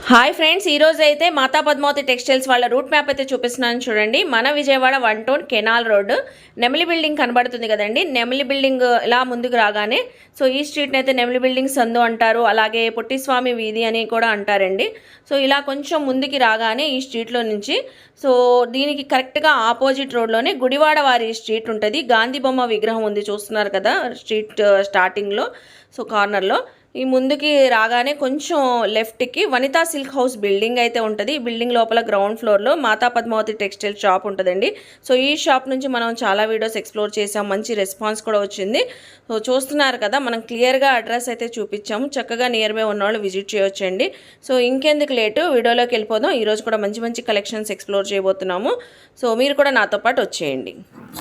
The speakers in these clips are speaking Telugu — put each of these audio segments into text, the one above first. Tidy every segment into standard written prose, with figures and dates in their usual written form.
హాయ్ ఫ్రెండ్స్, ఈ రోజు అయితే మాతా పద్మావతి టెక్స్టైల్స్ వాళ్ళ రూట్ మ్యాప్ అయితే చూపిస్తున్నాను చూడండి. మన Vijayawada 1 town canal road Nemili building కనబడుతుంది కదండి. నెమిలి బిల్డింగ్ ఇలా ముందుకు రాగానే సో ఈ స్ట్రీట్ని అయితే నెమిలి బిల్డింగ్ సందు అంటారు, అలాగే పొట్టిస్వామి వీధి అని కూడా అంటారండి. సో ఇలా కొంచెం ముందుకి రాగానే ఈ స్ట్రీట్లో నుంచి సో దీనికి కరెక్ట్గా ఆపోజిట్ రోడ్లోనే గుడివాడ వారి స్ట్రీట్ ఉంటుంది. గాంధీ బొమ్మ విగ్రహం ఉంది, చూస్తున్నారు కదా స్ట్రీట్ స్టార్టింగ్లో. సో కార్నర్లో ఈ ముందుకి రాగానే కొంచెం లెఫ్ట్కి వనితా సిల్క్ హౌస్ బిల్డింగ్ అయితే ఉంటుంది. ఈ బిల్డింగ్ లోపల గ్రౌండ్ ఫ్లోర్లో మాతా పద్మావతి టెక్స్టైల్ షాప్ ఉంటుందండి. సో ఈ షాప్ నుంచి మనం చాలా వీడియోస్ ఎక్స్ప్లోర్ చేసాం, మంచి రెస్పాన్స్ కూడా వచ్చింది. సో చూస్తున్నారు కదా, మనం క్లియర్గా అడ్రస్ అయితే చూపించాము. చక్కగా నియర్ బై ఉన్నవాళ్ళు విజిట్ చేయొచ్చండి. సో ఇంకెందుకు లేటు, వీడియోలోకి వెళ్ళిపోదాం. ఈరోజు కూడా మంచి మంచి కలెక్షన్స్ ఎక్స్ప్లోర్ చేయబోతున్నాము. సో మీరు కూడా నాతో పాటు వచ్చేయండి.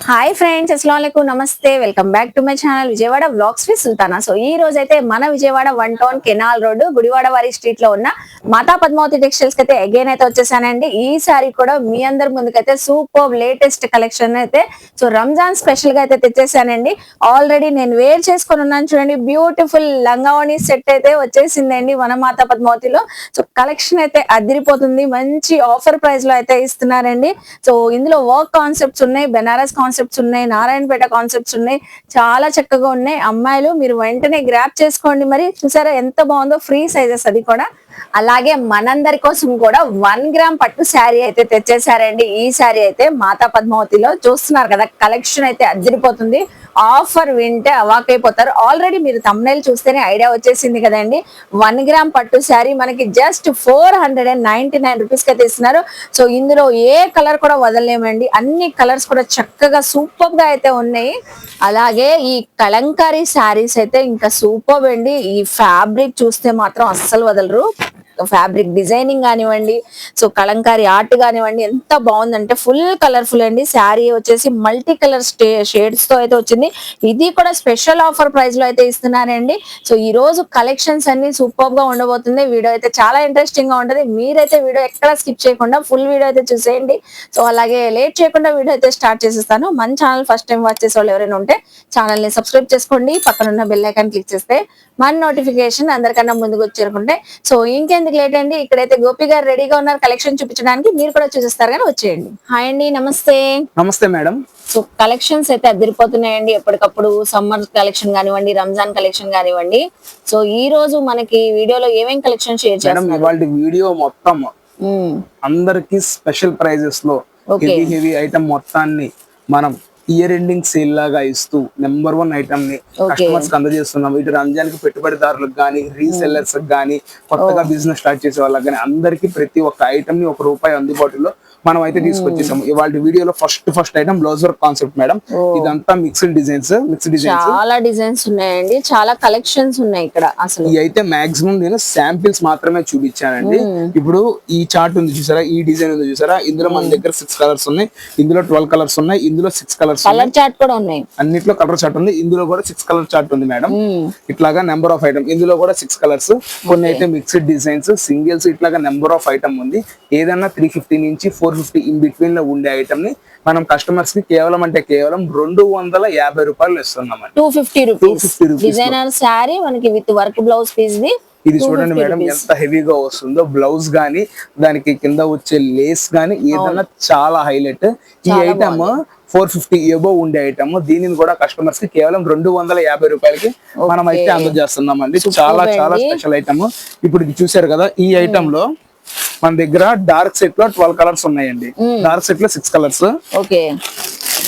హాయ్ ఫ్రెండ్స్, అస్సలాముఅలైకుం, నమస్తే, welcome back to my channel Vijayawada vlogs with Sultana. So ఈ రోజు అయితే మన Vijayawada 1 town canal road Gudivada వారి స్ట్రీట్ లో ఉన్న మాతా పద్మావతి టెక్స్టైల్స్ అయితే అగైన్ అయితే వచ్చేసానండి. ఈ సారీ కూడా మీ అందరి ముందుకైతే సూపర్ లేటెస్ట్ కలెక్షన్ అయితే సో రంజాన్ స్పెషల్ గా అయితే తెచ్చేసానండి. ఆల్రెడీ నేను వేర్ చేసుకొని ఉన్నాను చూడండి. బ్యూటిఫుల్ లంగావణి సెట్ అయితే వచ్చేసిందండి మన మాతా పద్మావతిలో. సో కలెక్షన్ అయితే అదిరిపోతుంది, మంచి ఆఫర్ ప్రైస్ లో అయితే ఇస్తున్నారండి. సో ఇందులో వర్క్ కాన్సెప్ట్స్ ఉన్నాయి, బెనారస్ కాన్సెప్ట్స్ ఉన్నాయి, నారాయణపేట కాన్సెప్ట్స్ ఉన్నాయి, చాలా చక్కగా ఉన్నాయి. అమ్మాయిలు మీరు వెంటనే గ్రాప్ చేసుకోండి. మరి చూసారా ఎంత బాగుందో, ఫ్రీ సైజెస్ అది కూడా. అలాగే మనందరి కోసం కూడా 1 గ్రామ్ పట్టు శారీ అయితే తెచ్చేసారండి. ఈ శారీ అయితే మాతా పద్మావతిలో చూస్తున్నారు కదా, కలెక్షన్ అయితే అదిరిపోతుంది. ఆఫర్ వింటే అవాకైపోతారు. ఆల్రెడీ మీరు thumbnail చూస్తేనే ఐడియా వచ్చేసింది కదండి. 1 గ్రామ్ పట్టు శారీ మనకి జస్ట్ 499 రూపీస్ కి అయితే ఇస్తున్నారు. సో ఇందులో ఏ కలర్ కూడా వదలలేమండి, అన్ని కలర్స్ కూడా చక్కగా సూపర్ గా అయితే ఉన్నాయి. అలాగే ఈ కలంకారీ శారీస్ అయితే ఇంకా సూపర్ అండి. ఈ ఫ్యాబ్రిక్ చూస్తే మాత్రం అస్సలు వదలరు. ఫ్యాబ్రిక్ డిజైనింగ్ కానివ్వండి, సో కలంకారీ ఆర్ట్ కానివ్వండి, ఎంత బాగుందంటే ఫుల్ కలర్ఫుల్ అండి. శారీ వచ్చేసి మల్టీ కలర్ షేడ్స్ తో అయితే వచ్చింది. ఇది కూడా స్పెషల్ ఆఫర్ ప్రైస్ లో అయితే ఇస్తున్నారండి. సో ఈ రోజు కలెక్షన్స్ అన్ని సూపర్ గా ఉండబోతుంది. వీడియో అయితే చాలా ఇంట్రెస్టింగ్ గా ఉంటది. మీరైతే వీడియో ఎక్కడ స్కిప్ చేయకుండా ఫుల్ వీడియో అయితే చూసేయండి. సో అలాగే లేట్ చేయకుండా వీడియో అయితే స్టార్ట్ చేసేస్తాను. మన ఛానల్ ఫస్ట్ టైం వాచ్ చేసే వాళ్ళు ఎవరైనా ఉంటే ఛానల్ ని సబ్స్క్రైబ్ చేసుకోండి. పక్కన ఉన్న బెల్ ఐకాన్ క్లిక్ చేస్తే మన నోటిఫికేషన్ అందరికన్నా ముందుకు వచ్చేరుకుంటే. సో ఇంకెందుకు లేట్ అండి, ఇక్కడైతే గోపి గారు రెడీగా ఉన్నారు కలెక్షన్ చూపించడానికి. మీరు కూడా చూసేస్తారు కానీ వచ్చేయండి. హాయ్ అండి, నమస్తే. నమస్తే మేడం. సో కలెక్షన్స్ అయితే అదిరిపోతున్నాయండి. ఎప్పటికప్పుడు సమ్మర్ కలెక్షన్ కానివ్వండి, రంజాన్ కలెక్షన్ కానివ్వండి. సో ఈ రోజు మనకి వీడియోలో ఏమేం కలెక్షన్ షేర్ చేస్తారు? ఇవాళ వీడియో మొత్తం అందరికి స్పెషల్ ప్రైజెస్ లో హెవీ ఐటమ్ మొత్తాన్ని మనం ఇయర్ ఎండింగ్ సేల్ లాగా ఇస్తూ నెంబర్ 1 ఐటమ్ ని కస్టమర్స్ కి అందజేస్తున్నాం. ఇటు రంజాన్ కి పెట్టుబడిదారులకు గానీ, రీసెల్లర్స్ గానీ, కొత్తగా బిజినెస్ స్టార్ట్ చేసే వాళ్ళకి గానీ అందరికి ప్రతి ఒక్క ఐటమ్ ని ₹1 అందుబాటులో మనం అయితే తీసుకొచ్చేసాము. ఇవాళ వీడియోలో first item blouse work concept madam. ఇదంతా మిక్స్డ్ డిజైన్స్ చాలా డిజైన్స్ ఉన్నాయండి, చాలా కలెక్షన్స్ ఉన్నాయి ఇక్కడ. అసలు ఈ అయితే మాక్సిమం నేను శాంపిల్స్ మాత్రమే చూపించానండి. ఇప్పుడు ఈ చార్ట్ ఉంది చూసారా, ఈ డిజైన్ ఉంది చూసారా, ఇందులో మన దగ్గర 6 కలర్స్ ఉన్నాయి, ఇందులో 12 కలర్స్ ఉన్నాయి, ఇందులో 6 కలర్స్ కలర్ చార్ట్ కూడా ఉన్నాయి. అన్నిట్లో కలర్ చార్ట్ ఉంది, ఇందులో కూడా 6 కలర్ చార్ట్ ఉంది మేడం. ఇట్లాగా నెంబర్ ఆఫ్ ఐటమ్, ఇందులో కూడా 6 కలర్స్, కొన్ని అయితే మిక్స్డ్ డిజైన్స్, సింగిల్స్, ఇట్లాగా నెంబర్ ఆఫ్ ఐటమ్ ఉంది. ఏదన్నా 350 నుంచి 450 ఇన్ బిట్వీన్ లో ఉండే ఐటమ్ ని మనం కస్టమర్స్ కి కేవలం ₹250 ఇస్తున్నాం. 250 రూపీస్ డిజైనర్ శారీ మనకి విత్ వర్క్ బ్లౌజ్ పీస్ ది. ఇది చూడండి మేడం ఎంత హెవీగా వస్తుందో. బ్లౌజ్ గానీ, దానికి కింద వచ్చే లేస్ గానీ ఏదన్నా చాలా హైలైట్. ఈ ఐటమ్ 450 ఎబోవ్ ఉండే ఐటమ్, దీనిని కూడా కస్టమర్స్ కి కేవలం ₹250 మనం అయితే అందజేస్తున్నామండి. చాలా చాలా స్పెషల్ ఐటమ్. ఇప్పుడు ఇది చూసారు కదా, ఈ ఐటమ్ లో మన దగ్గర డార్క్ సెట్ లో 12 కలర్స్ ఉన్నాయండి. డార్క్ సెట్ లో 6 కలర్స్. ఓకే,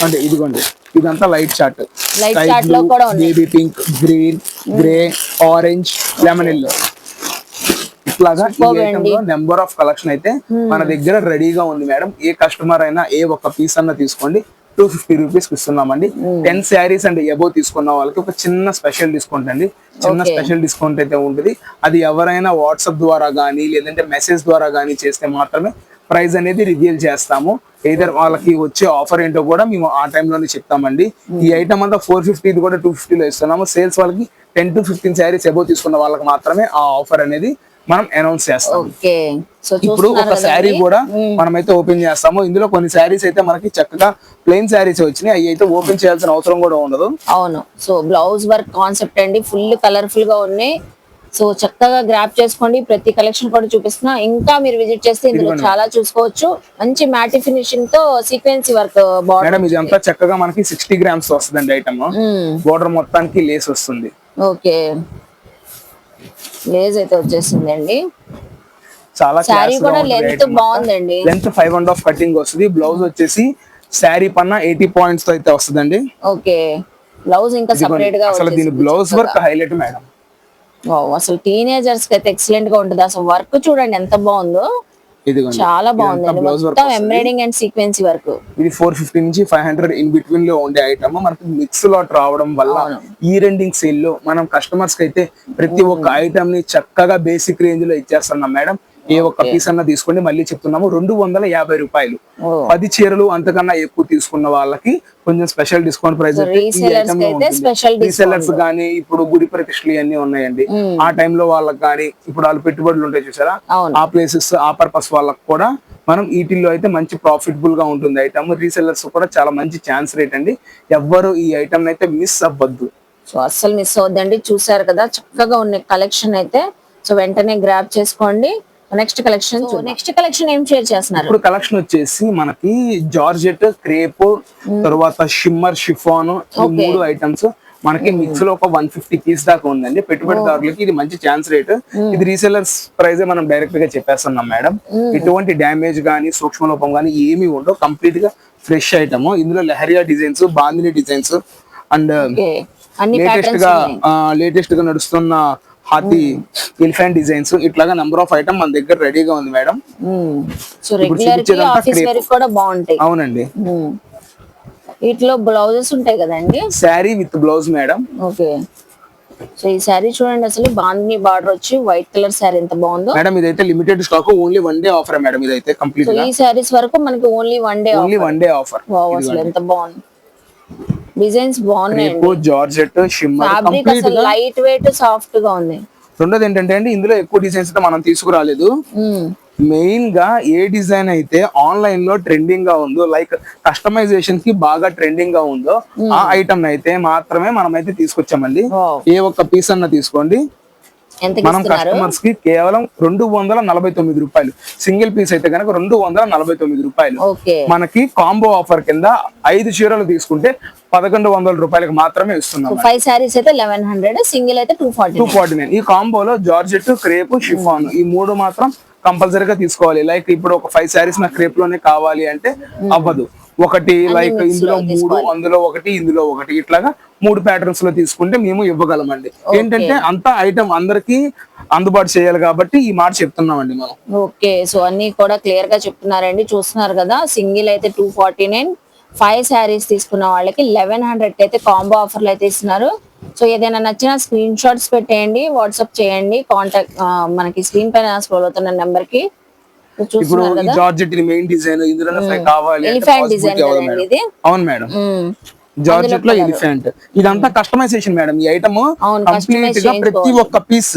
అంటే ఇదిగోండి, ఇదంతా light chart, baby pink, green, grey, orange, lemon yellow, ఇట్లాగా నెంబర్ ఆఫ్ కలెక్షన్ అయితే మన దగ్గర రెడీగా ఉంది మేడం. ఏ కస్టమర్ అయినా ఏ ఒక్క పీస్ అన్నా తీసుకోండి, ₹250 ఇస్తున్నామండి. 10 శారీస్ అంటే ఎబో తీసుకున్న వాళ్ళకి ఒక చిన్న స్పెషల్ డిస్కౌంట్ అండి. చిన్న స్పెషల్ డిస్కౌంట్ అయితే ఉంటుంది. అది ఎవరైనా వాట్సాప్ ద్వారా కానీ లేదంటే మెసేజ్ ద్వారా కానీ చేస్తే మాత్రమే ప్రైస్ అనేది రివీల్ చేస్తాము. ఏదర్ వాళ్ళకి వచ్చే ఆఫర్ ఏంటో కూడా మేము ఆ టైంలోనే చెప్తామండి. ఈ ఐటమ్ అంతా 450, ఇది కూడా 250 లో ఇస్తున్నాము. సేల్స్ వాళ్ళకి 10 to 15 శారీస్ ఎబో తీసుకున్న వాళ్ళకి మాత్రమే ఆ ఆఫర్ అనేది మనం అనౌన్స్ చేస్తాం. ఇప్పుడు ఒక శారీ కూడా మనమైతే ఓపెన్ చేస్తాము. ఇందులో కొన్ని శారీస్ అయితే మనకి చక్కగా ప్లెయిన్ శారీస్ వచ్చినాయి, అవి అయితే ఓపెన్ చేయాల్సిన అవసరం కూడా ఉండదు. అవును. సో బ్లౌజ్ వర్క్ కాన్సెప్ట్ అండి, ఫుల్ కలర్ఫుల్ గా ఉన్నాయి. సో చక్కగా గ్రాప్ చేసుకోండి, ప్రతి కలెక్షన్ కూడా చూపిస్తున్నా. ఇంకా మీరు విజిట్ చేస్తే ఇందులో చాలా చూసుకోవచ్చు. మంచి మ్యాటి ఫినిషింగ్ తో సీక్వెన్సీ వర్క్ బార్డర్. మేడం ఇది అంతా చక్కగా మనకి 60 గ్రామ్స్ వస్తుందండి ఐటమ్. బోర్డర్ మొత్తానికి లేస్ వస్తుంది. ఓకే, లేస్ అయితే వచ్చేసింది అండి. చాలా శారీ కూడా లెంత్ బాగుందండి. లెంత్ 5.5 కటింగ్ వస్తుంది. బ్లౌజ్ వచ్చేసి శారీ పన్న 80 పాయింట్స్ తో అయితే వస్తుందండి. ఓకే, బ్లౌజ్ ఇంకా సెపరేట్ గా అసలు దీని బ్లౌజ్ వర్క్ హైలైట్ మేడం. అసలు టీనేజర్స్ కి అయితే ఎక్సలెంట్ గా ఉంటుంది. అసలు వర్క్ చూడండి ఎంత బాగుందో, చాలా బాగుంది. మొత్తం ఎంబ్రాయిడింగ్ అండ్ సీక్వెన్సీ వర్క్. ఇది 450 నుంచి 500 ఇన్ బిట్వీన్ లో ఉండే ఐటమ్. మనకి మిక్స్ లాట్ రావడం వల్ల ఈ రెండింగ్ సేల్ లో మనం కస్టమర్స్ కి అయితే ప్రతి ఒక్క ఐటమ్ ని చక్కగా బేసిక్ రేంజ్ లో ఇచ్చేస్తున్నాం మేడం. ఏ ఒక్క పీస్ అన్న తీసుకోండి, మళ్ళీ చెప్తున్నాము 250 రూపాయలు. 10 చీరలు అంతకన్నా ఎక్కువ తీసుకున్న వాళ్ళకి కొంచెం స్పెషల్ డిస్కౌంట్ ప్రైస్. రీసెల్లర్స్ గానీ ఇప్పుడు గుడి ప్రతిష్టలు అన్ని ఉన్నాయండి. ఆ టైంలో వాళ్ళకి కానీ ఇప్పుడు వాళ్ళు పెట్టుబడులు ఉంటాయి చూసారా, ఆ ప్లేసెస్ ఆ పర్పస్ వాళ్ళకి కూడా మనం ఈటిల్లో అయితే మంచి ప్రాఫిటబుల్ గా ఉంటుంది ఐటమ్. రీసెల్లర్స్ కూడా చాలా మంచి ఛాన్స్ రేట్ అండి. ఎవ్వరు ఈ ఐటమ్ అయితే మిస్ అవ్వద్దు. సో అస్సలు మిస్ అవ్వద్దండి. చూసారు కదా చక్కగా ఉన్న కలెక్షన్ అయితే. సో వెంటనే గ్రాబ్ చేసుకోండి. నెక్స్ట్ కలెక్షన్ ఏం షేర్ చేస్తున్నారు? ఇప్పుడు కలెక్షన్ వచ్చేసి మనకి జార్జెట్, క్రేప్, తర్వాత షిమ్మర్, షిఫాన్, ఈ 3 ఐటమ్స్ మనకి మిక్స్ లో ఒక 150 పీస్ దాకా ఉందండి. పెట్టుబడిదారులకి ఇది మంచి ఛాన్స్ రేట్. ఇది రీసెలర్స్ ప్రైస్ మనం డైరెక్ట్ గా చెప్పేస్తున్నాం మేడం. ఎటువంటి డ్యామేజ్ గానీ సూక్ష్మ లోపం గానీ ఏమి ఉండవు. కంప్లీట్ గా ఫ్రెష్ ఐటమ్. ఇందులో leheriya designs, bandhani designs and latest గా నడుస్తున్న హాతి ఎలిఫెంట్ డిజైన్స్ ఇట్లాగా నెంబర్ ఆఫ్ ఐటమ్ మన దగ్గర రెడీగా ఉంది మేడం. సో రెగ్యులర్ కి ఆఫీస్ వేర్ కూడా బాగుంటాయి. అవునండి, వీటిలో బ్లౌజెస్ ఉంటాయి కదండి. Sari with blouse madam. Okay, so ఈ శారీ చూడండి, అసలు బాందిని బార్డర్ వచ్చి వైట్ కలర్ శారీ ఎంత బాగుందో మేడం. ఇదైతే limited stock, only 1 day offer madam. ఇదైతే కంప్లీట్ గా ఈ శారీస్ వరకు మనకి ఓన్లీ 1 డే ఆఫర్. అసలు ఎంత బాగుంది. డిజైన్స్ బాగున్నాయి. జార్జెట్, షిమ్మర్, కంప్లీట్ గా లైట్ వెయిట్ సాఫ్ట్ గా ఉంది. రెండోది ఏంటంటే అండి, ఇందులో ఎక్కువ డిజైన్స్ అయితే మనం తీసుకురాలేదు. మెయిన్ గా ఏ డిజైన్ అయితే ఆన్లైన్ లో ట్రెండింగ్ గా ఉందో, లైక్ కస్టమైజేషన్ కి బాగా ట్రెండింగ్ గా ఉందో ఆ ఐటమ్ అయితే మాత్రమే మనం అయితే తీసుకొచ్చామండి. ఏ ఒక్క పీస్ అన్న తీసుకోండి, మనం కస్టమర్స్ కి కేవలం 249 రూపాయలు. సింగిల్ పీస్ అయితే కనుక 249 రూపాయలు. మనకి కాంబో ఆఫర్ కింద 5 చీరలు తీసుకుంటే 1100 రూపాయలకు మాత్రమే ఇస్తున్నాం. 5 సారీస్ అయితే 1100, సింగిల్ అయితే 249. ఈ కాంబోలో జార్జెట్, క్రేప్, షిఫాన్ ఈ 3 మాత్రం కంపల్సరీగా తీసుకోవాలి. లైక్ ఇప్పుడు ఒక 5 సారీస్ నాకు క్రేప్ లోనే కావాలి అంటే అవ్వదు. ఒకటి లైక్ ఇందులో 3, అందులో ఒకటి, ఇందులో ఒకటి, ఇట్లాగా 3 ప్యాటర్న్స్ లో తీసుకుంటే మేము ఇవ్వగలమండి. ఏంటంటే అంత ఐటమ్ అందరికి అందుబాటు చేయాలి కాబట్టి ఈ మాట చెప్తున్నామండి మనం. ఓకే, సో అన్ని కూడా క్లియర్ గా చెప్తున్నారండి. చూస్తున్నారు కదా, సింగిల్ అయితే 249, 5 శారీస్ తీసుకున్న వాళ్ళకి 1100 అయితే కాంబో ఆఫర్లు అయితే ఇస్తున్నారు. సో ఏదైనా నచ్చిన స్క్రీన్ షాట్స్ పెట్టేయండి, వాట్సాప్ చేయండి. కాంటాక్ట్ మనకి స్క్రీన్ పైన స్క్రోల్ అవుతున్న నెంబర్ కి. ఇప్పుడు జార్జెట్ మెయిన్ డిజైన్ ఇందులో కావాలి, ఎలిఫెంట్ డిజైన్ ఇది. అవును మేడం, జార్జెట్ లో ఎలిఫెంట్. ఇదంతా కస్టమైజేషన్ మేడం. ఈ ఐటమ్ కంప్లీట్ గా ప్రతి ఒక్క పీస్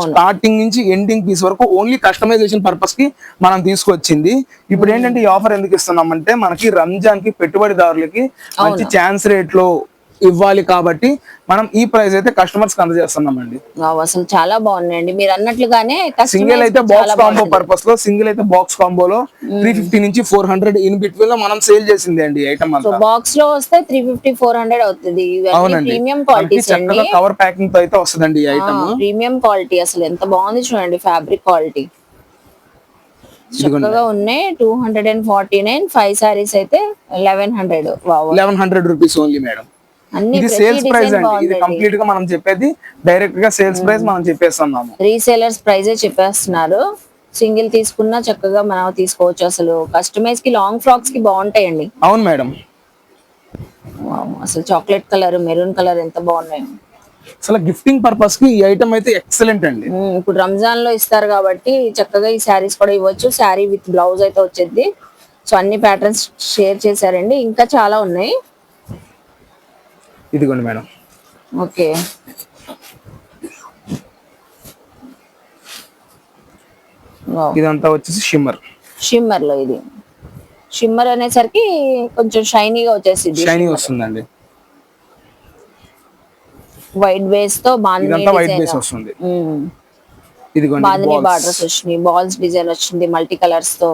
స్టార్టింగ్ నుంచి ఎండింగ్ పీస్ వరకు ఓన్లీ కస్టమైజేషన్ పర్పస్ కి మనం తీసుకొచ్చింది. ఇప్పుడు ఏంటంటే ఈ ఆఫర్ ఎందుకు ఇస్తున్నామంటే మనకి రంజాన్ కి పెట్టుబడిదారులకి మంచి ఛాన్స్ రేట్ లో ఇవ్వాలి కాబట్టి మనం ఈ ప్రైస్ అయితే కస్టమర్స్ కి అందజేస్తున్నామండి. అసలు చాలా బాగున్నాయండి మీరు అన్నట్లుగానే. సింగిల్ అయితే బాక్స్ కాంబో పర్పస్ లో, సింగిల్ అయితే బాక్స్ కాంబోలో 350 నుంచి 400 ఇన్ బిట్వీన్ లో మనం సేల్ చేసింది అండి ఐటమ్ అంతా. బాక్స్ లో వస్తే 350, 400 అవుతుంది. ప్రీమియం క్వాలిటీస్ అండి. కవర్ ప్యాకింగ్ తో అయితే వస్తుందండి ఈ ఐటమ్. ప్రీమియం క్వాలిటీ అసలు ఎంత బాగుంది చూడండి, ఫ్యాబ్రిక్ క్వాలిటీ చక్కగా ఉన్నాయి. 249, 5 సారీస్ అయితే 1100 రూపీస్ ఓన్లీ మేడం. ఇది సేల్స్ ప్రైస్ అండి. ఇది కంప్లీట్ గా మనం చెప్పేది డైరెక్ట్ గా సేల్స్ ప్రైస్ మనం చెప్పేస్తున్నాము. రీసేలర్స్ ప్రైజే చెప్పేస్తున్నారు. సింగిల్ తీసుకున్నా చక్కగా మనం తీసుకోవచ్చు. అసలు కస్టమైజ్ కి లాంగ్ ఫ్రాక్స్ కి బాగుంటాయండి. అవును మేడం, అసలు చాక్లెట్ కలర్, మెరూన్ కలర్ ఎంత బాగున్నాయి. అసలు గిఫ్టింగ్ పర్పస్ కి ఈ ఐటమ్ అయితే ఎక్సలెంట్ అండి. ఇప్పుడు రంజాన్ లో ఇస్తారు కాబట్టి చక్కగా ఈ శారీస్ కూడా ఇవ్వచ్చు. శారీ విత్ బ్లౌజ్ అయితే వచ్చేది. సో అన్ని ప్యాటర్న్స్ షేర్ చేశారండి, ఇంకా చాలా ఉన్నాయి. ఇదిగోండి మేడం. ఓకే, ఇదంతా వచ్చేసి షిమ్మర్ లో. ఇది షిమ్మర్ అనేసరికి కొంచెం షైనీగా వచ్చేసింది. షైనీ వస్తుందండి. వైట్ బేస్ తో ఇదంతా వైట్ బేస్ బాగుంది. వస్తుంది. ఇదిగోండి బాందిని balls. బార్డర్స్ వచ్చినాయి, బాల్స్ డిజైన్ వచ్చింది మల్టీ కలర్స్ తో.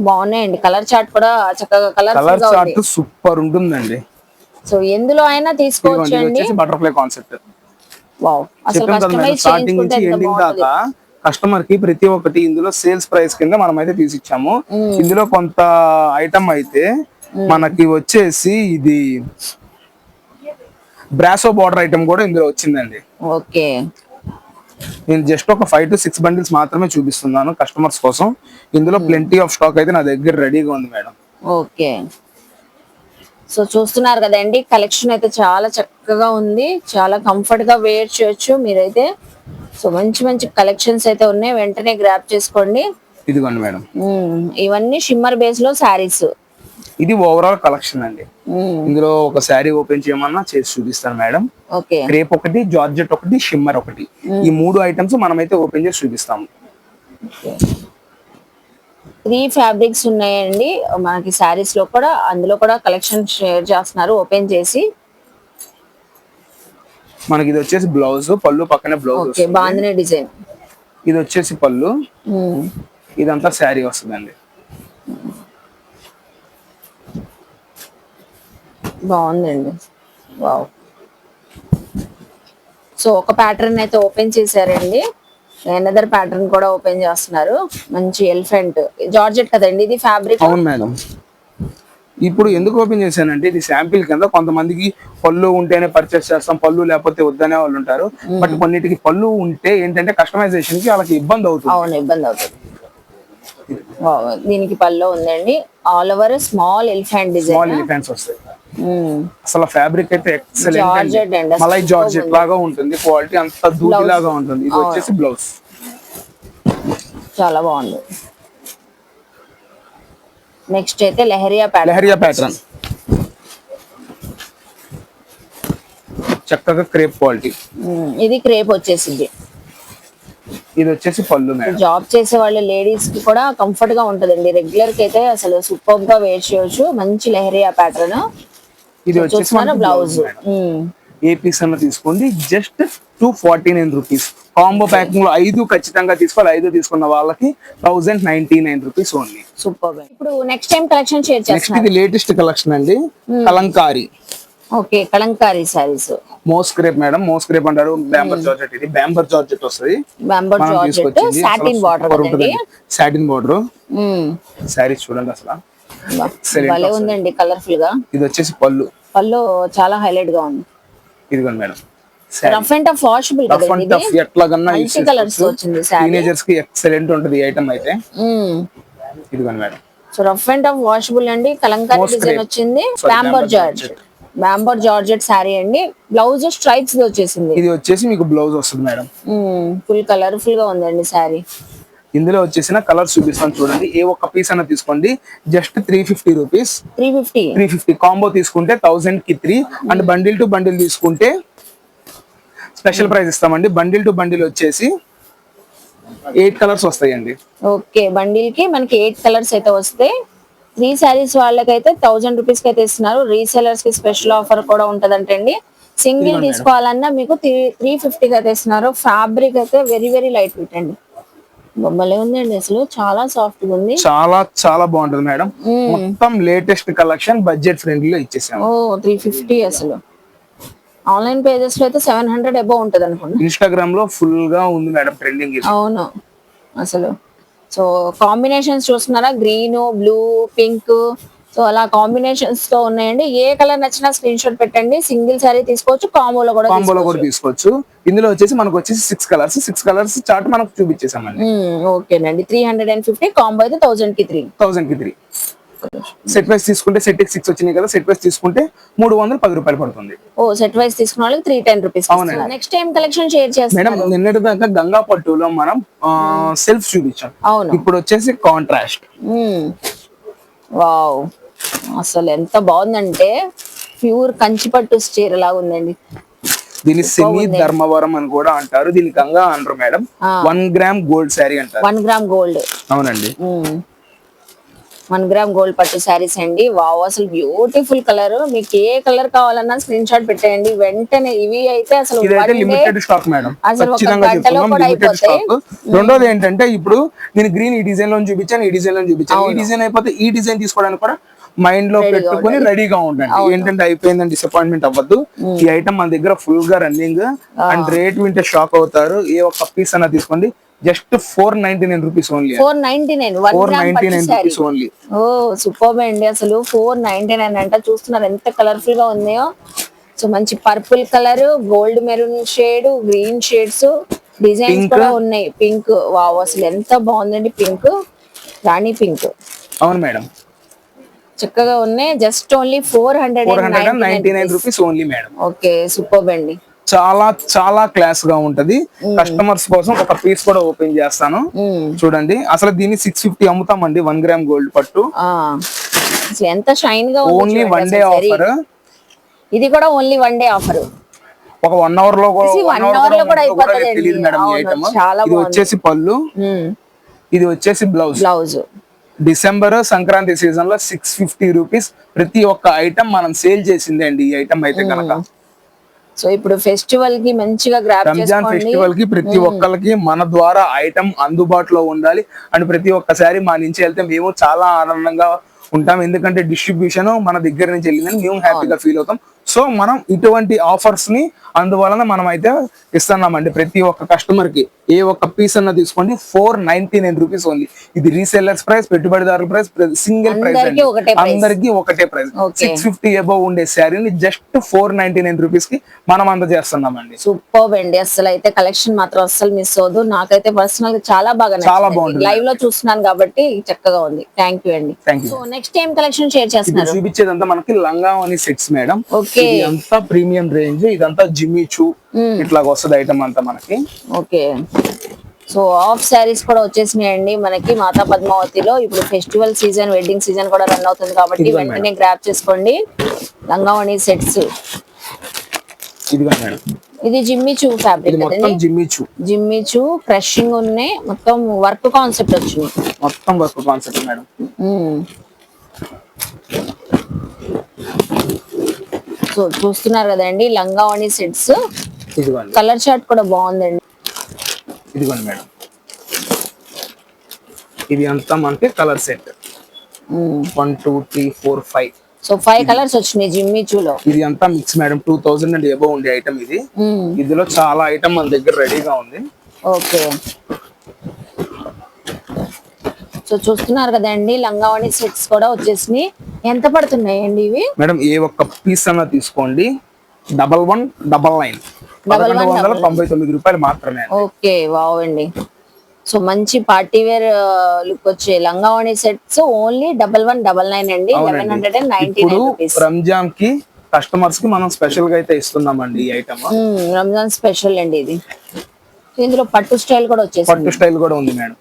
బాగున్నాయండి. కలర్ చార్ట్ కూడా చక్కగా కలర్ కలర్ఫుల్ గా ఉంది. చార్ట్ సూపర్ ఉంటుందండి. సో ఎందులో అయినా తీసుకోవచ్చు ఇదిగోండి, ఇది అండి. వచ్చేసి బటర్ఫ్లై కాన్సెప్ట్. వావ్, అసలు చెప్పాను కదా మేడం, కస్టమైజ్ స్టార్టింగ్ చేయించుకుంటే నుంచి ఎంత ఎండింగ్ బాగుంటది. దాకా కస్టమర్ కి ప్రతి ఒక్కటి ఇందులో సేల్స్ ప్రైస్ కింద మనం అయితే తీసిచ్చాము. ఇందులో కొంత ఐటమ్ అయితే మనకి వచ్చేసి ఇది బ్రాసో బార్డర్ ఐటమ్ కూడా ఇందులో వచ్చిందండి. ఓకే. నేను జస్ట్ ఒక 5 to 6 బండిల్స్ మాత్రమే చూపిస్తున్నాను కస్టమర్స్ కోసం. ఇందులో ప్లెంటీ ఆఫ్ స్టాక్ అయితే నా దగ్గర రెడీగా ఉంది మేడం. ఓకే. సో చూస్తున్నారు కదండి, కలెక్షన్ అయితే చాలా చక్కగా ఉంది. చాలా కంఫర్ట్ గా వేర్ చేయొచ్చు మీరైతే. సో మంచి మంచి కలెక్షన్స్ అయితే ఉన్నాయి, వెంటనే గ్రాప్ చేసుకోండి. ఇదిగోండి మేడం, ఇవన్నీ షిమ్మర్ బేస్ లో శారీస్. ఇది ఓవరాల్ కలెక్షన్ అండి. ఇందులో ఒక శారీ ఓపెన్ చేయమన్నా చేసి చూపిస్తాను మేడం. ఓకే. క్రేప్ ఒకటి, జార్జెట్ ఒకటి, షిమ్మర్ ఒకటి, ఈ 3 ఐటమ్స్ మనమైతే ఓపెన్ చేసి చూపిస్తాము. 3 ఫ్యాబ్రిక్స్ ఉన్నాయండి మనకి శారీస్ లో కూడా. అందులో కూడా కలెక్షన్ షేర్ చేస్తున్నారు ఓపెన్ చేసి. మనకి ఇది వచ్చేసి బ్లౌజ్, పళ్ళు పక్కనే బ్లౌజ్ ఓకే. బాందిని డిజైన్. ఇది వచ్చేసి పళ్ళు, ఇదంతా శారీ వస్తుందండి. బాగుందండి. వావ్. సో ఒక ప్యాటర్న్ అయితే ఓపెన్ చేశారండి, అనదర్ ప్యాటర్న్ కూడా ఓపెన్ చేస్తున్నారు. మంచి ఎలిఫెంట్ జార్జెట్ కదండి ఇది ఫ్యాబ్రిక్. అవును మేడం. ఇప్పుడు ఎందుకు ఓపెన్ చేశానంటే ఇది శాంపిల్ కింద. కొంతమందికి పళ్ళు ఉంటేనే పర్చేస్ చేస్తాం, పళ్ళు లేకపోతే వద్దనే వాళ్ళు ఉంటారు. బట్ కొన్నిటికి పళ్ళు ఉంటే ఏంటంటే కస్టమైజేషన్ కి వాళ్ళకి ఇబ్బంది అవుతుంది. అవును, ఇబ్బంది అవుతుంది. వావ్, దీనికి పళ్ళు ఉందండి. All over small elephant small design. Elephants వస్తాయి. అసలు ఫ్యాబ్రిక్ అయితే ఎక్సలెంట్ జార్జెట్ అండి, మలై జార్జెట్ లాగా ఉంటుంది. క్వాలిటీ అంత దూది లాగా ఉంటుంది. ఇది వచ్చేసి బ్లౌజ్. చాలా బాగుంది. నెక్స్ట్ అయితే లెహరియా ప్యాటర్న్ చక్కగా క్రేప్ క్వాలిటీ. ఇది క్రేప్ వచ్చేసింది. ఇది వచ్చేసి పళ్ళు మేడం. జాబ్ చేసే వాళ్ళ లేడీస్ కి కూడా కంఫర్ట్ గా ఉంటదండి. రెగ్యులర్ కి అయితే అసలు సూపర్ గా వేర్ చేయొచ్చు. మంచి లెహరియా ప్యాటర్న్. ఇది వచ్చేసి బ్లౌజ్. ఏ పీస్ అన్న తీసుకోండి, జస్ట్ 249 రూపీస్. కాంబో ప్యాకింగ్ లో 5 ఖచ్చితంగా తీసుకోవాలి. 5 తీసుకున్న వాళ్ళకి 1099 రూపీస్ ఓన్లీ. సూపర్. ఇప్పుడు next time collection share next చేస్తున్నారు. ఇది లేటెస్ట్ కలెక్షన్ అండి, kalamkari. Okay, kalamkari sarees. Moss crepe madam, moss crepe అంటారు. బ్యాంబర్ జార్జెట్, ఇది బ్యాంబర్ జార్జెట్ వస్తుంది. బ్యాంబర్ జార్జెట్ సాటిన్ బార్డర్ కదండి. Satin border. సారీస్ చూడండి అసలు భలే ఉందండి, కలర్ఫుల్ గా. ఇది వచ్చేసి పళ్ళు. పళ్ళు చాలా హైలైట్ గా ఉంది. ఇదిగోండి madam, rough and tough washable rough and tough ఎట్లాగన్నా మల్టీ కలర్స్ వచ్చింది సారీ. టీనేజర్స్ కి ఎక్సలెంట్ ఉంటుంది ఈ ఐటమ్ అయితే. ఇదిగోండి madam. So rough and tough washable అండి. కలంకారీ డిజైన్ వచ్చింది. బ్యాంబర్ జార్జెట్ సారీ అండి. బ్లౌజ్ స్ట్రైప్స్ వచ్చేసింది. ఇది వచ్చేసి మీకు బ్లౌజ్ వస్తుంది మేడం. ఫుల్ కలర్ఫుల్ గా ఉందండి సారీ. ఇందులో వచ్చేసిన కలర్స్ చూపిస్తాను చూడండి. ఏ ఒక్క పీస్ అన్న తీసుకోండి, జస్ట్ 350 రూపీస్. 350 కాంబో తీసుకుంటే 1000 కి 3, అండ్ బండిల్ టు బండిల్ తీసుకుంటే స్పెషల్ ప్రైస్ ఇస్తామండి. బండిల్ టు బండిల్ వచ్చేసి 8 కలర్స్ వస్తాయండి. ఓకే, బండిల్ కి మనకి 8 కలర్స్ అయితే వస్తాయి. 3 సారీస్ వాళ్ళకైతే 1000 రూపీస్ కి అయితే ఇస్తున్నారు. రీసెలర్స్ కి స్పెషల్ ఆఫర్ కూడా ఉంటదంటండి. సింగిల్ తీసుకోవాలన్నా మీకు 350 కి అయితే ఇస్తున్నారు. ఫ్యాబ్రిక్ అయితే వెరీ వెరీ లైట్ వెయిట్ అండి. బొమ్మలే ఉందండి, అసలు చాలా సాఫ్ట్ గా ఉంది. చాలా చాలా బాగుంటుంది మేడం. మొత్తం లేటెస్ట్ కలెక్షన్ బడ్జెట్ ఫ్రెండ్లీ లో ఇచ్చేసాము. 350 అసలు. ఆన్లైన్ పేజెస్ లో అయితే 700 అబౌవ్ ఉంటది అనుకోండి. ఇన్స్టాగ్రామ్ లో ఫుల్ గా ఉంది మేడం ట్రెండింగ్. అవును అసలు. సో కాంబినేషన్స్ చూస్తున్నారా, గ్రీన్, బ్లూ, పింక్. సో అలా కాంబినేషన్స్ తో ఉన్నాయండి. ఏ కలర్ నచ్చినా స్క్రీన్ షాట్ పెట్టండి. సింగిల్ సారీ తీసుకోవచ్చు, కాంబోలో కూడా తీసుకోవచ్చు. ఇందులో వచ్చేసి మనకు వచ్చేసి 6 కలర్స్ చార్ట్ మనకు చూపించేసామండి. ఓకేనండి. 350 కాంబో అయితే 1000 కి 3. సెట్ వైస్ తీసుకుంటే సెట్ 6 వచ్చినాయి కదా, సెట్ వైస్ తీసుకుంటే 310 రూపాయలు పడుతుంది. సెట్ వైస్ తీసుకున్న వాళ్ళకి 310 rupees. Next time collection share చేస్తాం మేడం. నిన్నటి దాకా గంగా పట్టులో మనం సెల్ఫ్ చూపించాం. అవును, ఇప్పుడు వచ్చేసి కాంట్రాస్ట్. వావ్, అసలు ఎంత బాగుందంటే ప్యూర్ కంచిపట్టు చీర లాగా ఉందండి. దీని సెమీ ధర్మవరం అని కూడా అంటారు, దీని గంగా అనరు మేడం. 1 గ్రామ్ గోల్డ్ శారీ అంటారు. 1 గ్రామ్ గోల్డ్. అవునండి. 1 గ్రామ్ గోల్డ్ పట్టు శారీస్ అండి. వావ్, అసలు బ్యూటిఫుల్ కలర్. మీకు ఏ కలర్ కావాలన్నా స్క్రీన్ షాట్ పెట్టేయండి వెంటనే. ఇవి అయితే అసలు ఇదైతే one day limited stock madam, అసలు ఒక ఖచ్చితంగా గంటలో చెప్తున్నాం కూడా లిమిటెడ్ అయిపోతాయి. స్టాక్. రెండోది ఏంటంటే ఇప్పుడు నేను గ్రీన్ ఈ డిజైన్ లో చూపించాను, ఈ డిజైన్ లో చూపించాను. ఈ డిజైన్ అయిపోతే ఈ డిజైన్ తీసుకోవడానికి కూడా మైండ్ లో పెట్టుకొని రెడీగా ఉండండి. ఏంటంటే అయిపోయిందని డిసప్పాయింట్మెంట్ అవ్వద్దు. ఈ ఐటమ్ మన దగ్గర ఫుల్ గా రన్నింగ్ అండ్ రేట్ వింటే షాక్ అవుతారు. ఏ ఒక్క పీస్ అన్నా తీసుకోండి, జస్ట్ 499 రూపీస్ ఓన్లీ. 499 1 గ్రామ్ పట్టు 499 saree. Rupees only. Oh super అండి, అసలు 499 అంట. చూస్తున్నారు ఎంత కలర్ఫుల్ గా ఉన్నాయో. సో మంచి purple colour, gold maroon shade, green shades, designs కూడా ఉన్నాయి. పింక్, వావ్ అసలు ఎంత బాగుందండి. పింక్, రాణి పింక్. అవును మేడం, చక్కగా ఉన్నాయి. Just only 499 rupees only madam. Okay super అండి. చాలా చాలా క్లాస్ గా ఉంటది. కస్టమర్స్ కోసం ఒక పీస్ కూడా ఓపెన్ చేస్తాను చూడండి. అసలు దీన్ని 650 అమ్ముతామండి 1 గ్రామ్ గోల్డ్ పట్టు. అసలు ఎంత షైన్ గా ఉంది ఓన్లీ చూడండి 1 డే అసలు ఆఫర్. ఇది కూడా ఓన్లీ 1 డే ఆఫర్. ఒక 1 అవర్ లో కూడా అయిపోతుంది. తెలియదు మేడం ఈ ఐటమ్. చాలా ఇది వచ్చేసి పళ్ళు, ఇది వచ్చేసి blouse. Blouse December Sankranti season లో 650 రూపీస్ ప్రతి ఒక్క ఐటమ్ మనం సేల్ చేసిందే అండి ఈ ఐటమ్ అయితే కనుక. సో ఇప్పుడు ఫెస్టివల్ కి మంచిగా గ్రాబ్ రంజాన్ ఫెస్టివల్ కి ప్రతి ఒక్కరికి మన ద్వారా ఐటమ్ అందుబాటులో ఉండాలి. అండ్ ప్రతి ఒక్కసారి మా నుంచి వెళ్తే మేము చాలా ఆనందంగా ఉంటాం. ఎందుకంటే డిస్ట్రిబ్యూషన్ మన దగ్గర నుంచి వెళ్ళిందని మేము హ్యాపీగా ఫీల్ అవుతాం. సో మనం ఇటువంటి ఆఫర్స్ ని అందువలన మనం అయితే ఇస్తున్నామండి. ప్రతి ఒక్క కస్టమర్ కి ఏ ఒక్క పీస్ అన్న తీసుకోండి 499 రూపీస్ ఓన్లీ. ఇది రీసెల్లర్స్ ప్రైస్, పెట్టుబడిదారుల ప్రైస్, సింగిల్ ప్రైస్, అందరికి ఒకటే ప్రైస్. 650 అబౌవ్ ఉండే శారీని జస్ట్ 499 రూపీస్ కి మనం అందజేస్తున్నామండి. సూపర్ అండి, అసలు అయితే కలెక్షన్ మాత్రం అస్సలు మిస్ అవ్వదు. నాకైతే పర్సనల్ గా చాలా బాగా నచ్చింది. లైవ్ లో చూస్తున్నాను కాబట్టి చక్కగా ఉంది. థ్యాంక్ యూ అండి. So next time collection share చేస్తున్నారు. చూపించేదంతా మనకి లంగావని సెట్స్ మేడం. ఓకే, ఇదంతా ప్రీమియం రేంజ్, ఇదంతా జిమ్మిచూ ఇట్లా వస్తుంది ఐటమ్ అంతా మనకి. ఓకే, సో ఆఫ్ శారీస్ కూడా వచ్చేసినాయండి మనకి మాతా పద్మావతిలో. ఇప్పుడు ఫెస్టివల్ సీజన్, వెడ్డింగ్ సీజన్ కూడా రన్ అవుతుంది కాబట్టి వెంటనే గ్రాబ్ చేసుకోండి లంగావని సెట్స్. మేడం ఇది జిమ్మిచూ ఫ్యాబ్రిక్, జిమ్మిచూ క్రషింగ్ ఉన్నాయి. మొత్తం వర్క్ కాన్సెప్ట్ వచ్చింది, మొత్తం వర్క్ కాన్సెప్ట్ మేడం. సో చూస్తున్నారు కదండి లంగావని సెట్స్. కలర్ చార్ట్ కూడా బాగుందండి. ఇదిగోండి మేడం, ఇది అంతా మనకి కలర్ సెట్ 1 2 3 4 5. సో 5 కలర్స్ వచ్చినాయి జిమ్మిచూలో. ఇది అంతా మిక్స్ మేడం. 2000 అండ్ అబౌవ్ ఉండే ఐటమ్ ఇది. ఇందులో చాలా ఐటమ్ మన దగ్గర రెడీగా ఉంది. ఓకే, సో చూస్తున్నారు కదండి లంగావని సెట్స్ కూడా వచ్చేసినాయి. ఎంత పడుతున్నాయండి ఇవి మేడం? ఏ ఒక్క పీస్ అన్నా తీసుకోండి 1199 1199 రూపాయలు మాత్రమే. ఓకే, వావ్ అండి. సో మంచి పార్టీ వేర్ లుక్ వచ్చే లంగావని సెట్స్ ఓన్లీ 1199 అండి. 1199 రూపీస్. రంజాన్ కి కస్టమర్స్ కి మనం స్పెషల్ గా అయితే ఇస్తున్నామండి ఈ ఐటమ్. రంజాన్ స్పెషల్ అండి ఇది. ఇందులో పట్టు స్టైల్ కూడా వచ్చేసి, పట్టు స్టైల్ కూడా ఉంది మేడం,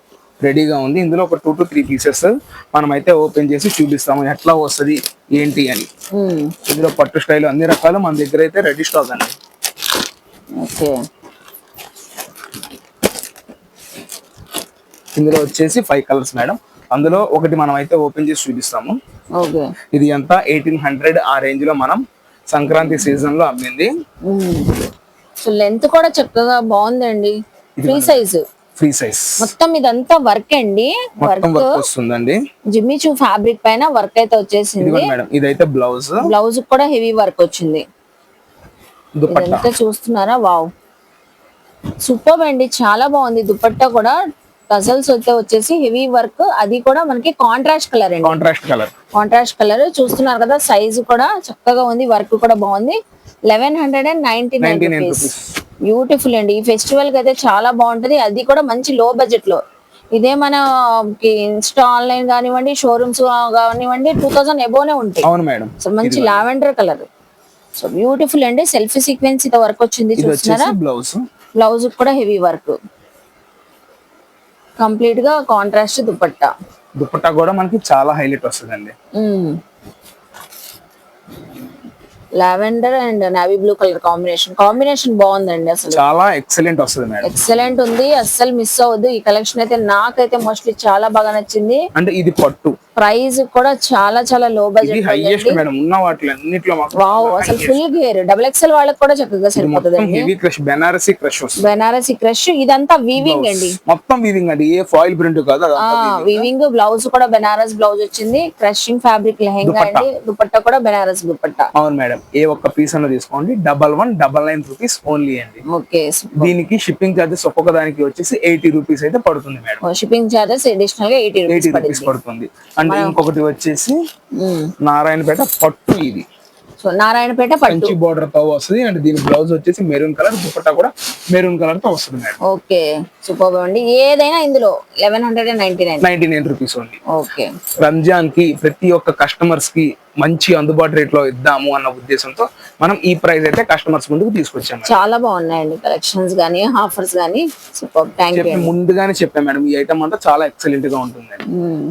రెడీగా ఉంది. ఇందులో ఒక 2 to 3 పీసెస్ మనం అయితే ఓపెన్ చేసి చూపిస్తాము ఎట్లా వస్తుంది ఏంటి అని. ఇందులో పట్టు స్టైల్ అన్ని రకాలు మన దగ్గర అయితే రెడీ స్టాక్ అండి. ఓకే, ఇందులో వచ్చేసి 5 కలర్స్ మేడం. అందులో ఒకటి మనం అయితే ఓపెన్ చేసి చూపిస్తాము. ఓకే, ఇది అంతా 1800 ఆ రేంజ్ లో మనం సంక్రాంతి సీజన్ లో అమ్మింది. సో లెంత్ కూడా చక్కగా బాగుందండి. Free size, free size. మొత్తం ఇదంతా వర్క్ అండి, వర్క్ వస్తుందండి. జిమ్మిచూ ఫ్యాబ్రిక్ పైన వర్క్ అయితే వచ్చేసింది మేడం. ఇదైతే బ్లౌజ్, బ్లౌజ్ కూడా హెవీ వర్క్ వచ్చింది. ఇదంతా చూస్తున్నారా? వావ్, సూపర్ అండి, చాలా బాగుంది. దుపట్టా కూడా టజల్స్ అయితే వచ్చేసి హెవీ వర్క్, అది కూడా మనకి కాంట్రాస్ట్ కలర్ అండి. కాంట్రాస్ట్ కలర్ చూస్తున్నారు కదా. సైజ్ కూడా చక్కగా ఉంది, వర్క్ కూడా బాగుంది. 1199 రూపీస్. బ్యూటిఫుల్ అండి. ఈ ఫెస్టివల్ కి అయితే చాలా బాగుంటది, అది కూడా మంచి లో బడ్జెట్ లో. ఇదే మన ఇన్స్టా ఆన్లైన్ కానివ్వండి, షోరూమ్స్ కానివ్వండి 2000 అబోవ్ ఉంటాయి. అవును మేడం. సో మంచి లావెండర్ కలర్. సో బ్యూటిఫుల్ అండి. సెల్ఫీ సీక్వెన్స్ ఇది వర్క్ వచ్చింది చూస్తున్నారా. బ్లౌజ్ కూడా హెవీ వర్క్, కంప్లీట్ గా కాంట్రాస్ట్ దుపట్టా. దుపట్టా కూడా మనకి చాలా హైలైట్ వస్తుందండి. Lavender and navy blue colour combination బాగుందండి. అసలు చాలా ఎక్సలెంట్ వస్తుంది మేడం. ఎక్సలెంట్ ఉంది, అస్సలు మిస్ అవ్వద్దు. ఈ కలెక్షన్ అయితే నాకైతే మోస్ట్లీ చాలా బాగా నచ్చింది. అంటే ఇది ప్రైస్ కూడా చాలా చాలా లో ఇది బడ్జెట్ హైయెస్ట్ మేడం ఉన్న వాటిలో అన్నిట్లో మాకు వావ్, అసలు ఫుల్ గేర్ డబుల్ ఎక్స్ఎల్ వాళ్ళకి కూడా చక్కగా సరిపోతుంది మొత్తం హెవీ క్రష్ బెనారసీ క్రష్ వస్తుంది. బెనారసి క్రష్ ఇదంతా వీవింగ్ అండి. మొత్తం వీవింగ్ అండి, ఏ ఫాయిల్ ప్రింట్ కాదు అదంతా weaving. వీవింగ్ బ్లౌజ్ కూడా బెనారస్ బ్లౌజ్ వచ్చింది, క్రషింగ్ ఫ్యాబ్రిక్ లెహెంగా అండి, దుపట్టా కూడా బెనారస్ దుపట్టా. అవును మేడం, ఏ ఒక్క పీస్ అన్న తీసుకోండి 1199 రూపీస్ ఓన్లీ అండి. ఓకే, దీనికి షిప్పింగ్ చార్జెస్ ఒక్కొక్క దానికి వచ్చేసి 80 రూపీస్ అయితే పడుతుంది మేడం. షిప్పింగ్ చార్జెస్ అడిషనల్ గా 80 80 రూపీస్ రూపీస్ పడుతుంది. అండ్ ఇంకొకటి వచ్చేసి నారాయణపేట పట్టు, ఇది సో నారాయణపేట పట్టు కంచి బోర్డర్ తో వస్తుంది. అండ్ దీని బ్లౌజ్ వచ్చేసి మెరూన్ కలర్, దుపట్టా కూడా మెరూన్ కలర్ తో వస్తుంది మేడం. ఓకే, సూపర్ అండి. ఏదైనా ఇందులో 1199 రూపీస్ ఓన్లీ. ఓకే, రంజాన్ కి ప్రతి ఒక్క కస్టమర్స్ కి మంచి అందుబాటు రేట్ లో ఇద్దాము అన్న ఉద్దేశంతో మనం ఈ ప్రైస్ అయితే కస్టమర్స్ ముందుకు తీసుకొచ్చాము. చాలా బాగున్నాయండి కలెక్షన్స్ గానీ ఆఫర్స్ గానీ. Super, thank you. ముందుగానే చెప్పాను మేడం, ఈ ఐటమ్ అంతా చాలా ఎక్సలెంట్ గా ఉంటుంది.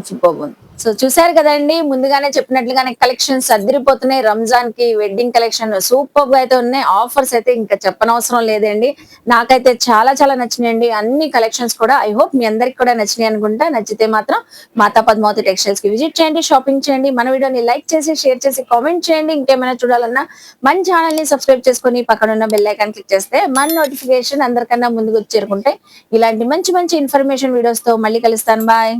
సూపర్. సో చూసారు కదండి, ముందుగానే చెప్పినట్లుగానే కలెక్షన్స్ అదిరిపోతున్నాయి. రంజాన్ కి వెడ్డింగ్ కలెక్షన్ సూపర్ గా అయితే ఉన్నాయి. ఆఫర్స్ అయితే ఇంకా చెప్పనవసరం లేదండి. నాకైతే చాలా చాలా నచ్చినాయండి అన్ని కలెక్షన్స్ కూడా. ఐ హోప్ మీ అందరికి కూడా నచ్చినాయి అనుకుంటా. నచ్చితే మాత్రం మాతా పద్మావతి టెక్స్టైల్స్ కి విజిట్ చేయండి, షాపింగ్ చేయండి. మన వీడియోని లైక్ చేసి షేర్ చేసి కామెంట్ చేయండి. ఇంకేమైనా చూడాలన్నా మన ఛానల్ ని సబ్స్క్రైబ్ చేసుకుని పక్కన ఉన్న బెల్ ఐకాన్ క్లిక్ చేస్తే మన నోటిఫికేషన్ అందరికన్నా ముందుకు చేరుకుంటే ఇలాంటి మంచి మంచి ఇన్ఫర్మేషన్ వీడియోస్ తో మళ్ళీ కలుస్తాను. బాయ్.